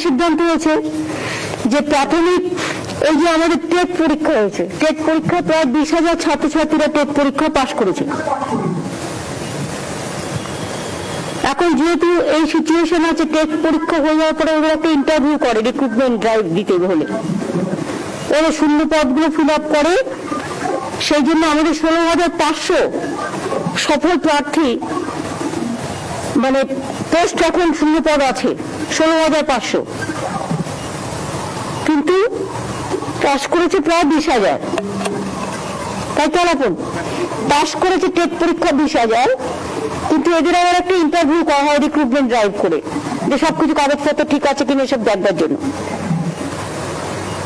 সিদ্ধান্ত হয়েছে যে প্রাথমিক এই যে আমাদের টেট পরীক্ষা হয়েছে, টেট পরীক্ষা প্রায় 20,000 ছাত্রছাত্রীরা টেট পরীক্ষা পাশ করেছে। এখন যেহেতু এই সিচুয়েশন আছে, টেট পরীক্ষা হয়ে যাওয়ার পরে ওরা একটা ইন্টারভিউ করে, রিক্রুটমেন্ট ড্রাইভ দিতে হলে ওরা শূন্য পদগুলো ফিল আপ করে। সেই জন্য আমাদের 16,500 সফল প্রার্থী, মানে পোস্ট এখন শূন্য পদ আছে 16,500, কিন্তু পাশ করেছে প্রায় 20,000। তাই কেমন পাশ করেছে টেট পরীক্ষা 20,000, কিন্তু এদের আবার একটা ইন্টারভিউ করা হয় রিক্রুটমেন্ট ড্রাইভ করে, যে সবকিছু কাগজপত্র ঠিক আছে কিনা এসব দেখবার জন্য।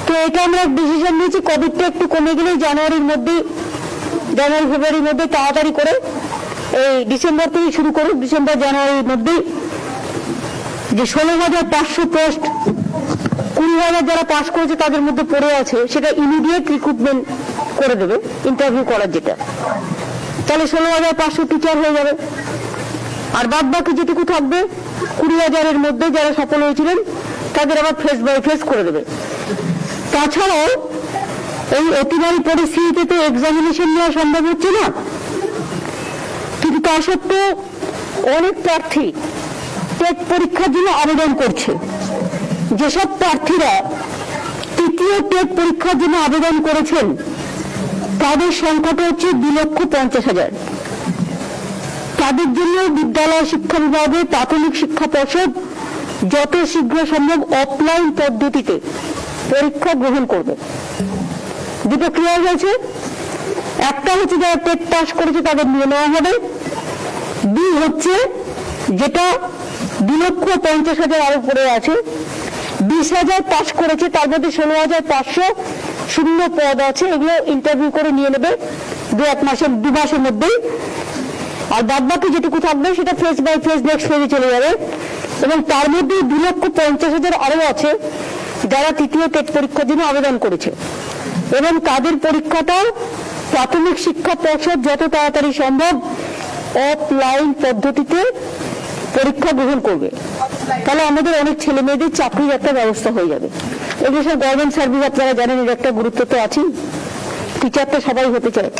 তো এটা আমরা ডিসিশন নিয়েছি, কোভিডটা একটু কমে গেলে জানুয়ারি ফেব্রুয়ারির মধ্যে তাড়াতাড়ি করে, এই ডিসেম্বর থেকে শুরু করুক, ডিসেম্বর জানুয়ারির মধ্যেই যে 16,500 পোস্ট 20,000 যারা পাস করেছে তাদের মধ্যে পড়ে আছে, সেটা ইমিডিয়েট রিক্রুটমেন্ট করে দেবে, ইন্টারভিউ করার যেটা, তাহলে 16,500 টিচার হয়ে যাবে। আর বাদ বাকি যেটুকু থাকবে 20,000-এর মধ্যে যারা সফল হয়েছিলেন তাদের আবার ফেস বাই ফেস করে দেবে। তাছাড়াও এই অতিমারী পরিস্থিতিতে তো এক্সামিনেশন নেওয়া সম্ভব হচ্ছে না, কিন্তু তা সত্ত্বেও অনেক প্রার্থী টেট পরীক্ষার জন্য আবেদন করছে। যেসব প্রার্থীরা তৃতীয় টেট পরীক্ষার জন্য আবেদন করেছেন তাদের সংখ্যাটা হচ্ছে 2,50,000। তাদের জন্য বিদ্যালয় শিক্ষা বিভাগে প্রাথমিক শিক্ষা পর্ষদ যত শীঘ্র সম্ভব অফলাইন পদ্ধতিতে পরীক্ষা গ্রহণ করবে। দুটো ক্লিয়ার হয়েছে, একটা হচ্ছে যারা টেট পাস করেছে তাদের নিয়ে নেওয়া হবে, দুই হচ্ছে যেটা 2,50,000 আরো পড়ে আছে, 20,000 পাস করেছে, তার মধ্যে 16,500 শূন্য পদ আছে, এগুলো ইন্টারভিউ করে নিয়ে নেবে 2 মাসের মধ্যেই। আর বাদ বাকি যেটুকু থাকবে সেটা ফেস বাই ফেস নেক্সট ফেজে চলে যাবে। এবং তার মধ্যে 2,50,000 আরো আছে যারা তৃতীয় টেট পরীক্ষার জন্য আবেদন করেছে, এবং তাদের পরীক্ষাটা প্রাথমিক শিক্ষা পর্ষদ যত তাড়াতাড়ি সম্ভব অফলাইন পদ্ধতিতে পরীক্ষা গ্রহণ করবে। তাহলে আমাদের অনেক ছেলে মেয়েদের চাকরির একটা ব্যবস্থা হয়ে যাবে। এগুলো সব গভর্নমেন্ট সার্ভিস, আপনারা জানেন এর একটা গুরুত্ব তো আছেই, টিচার তো সবাই হতে চায়।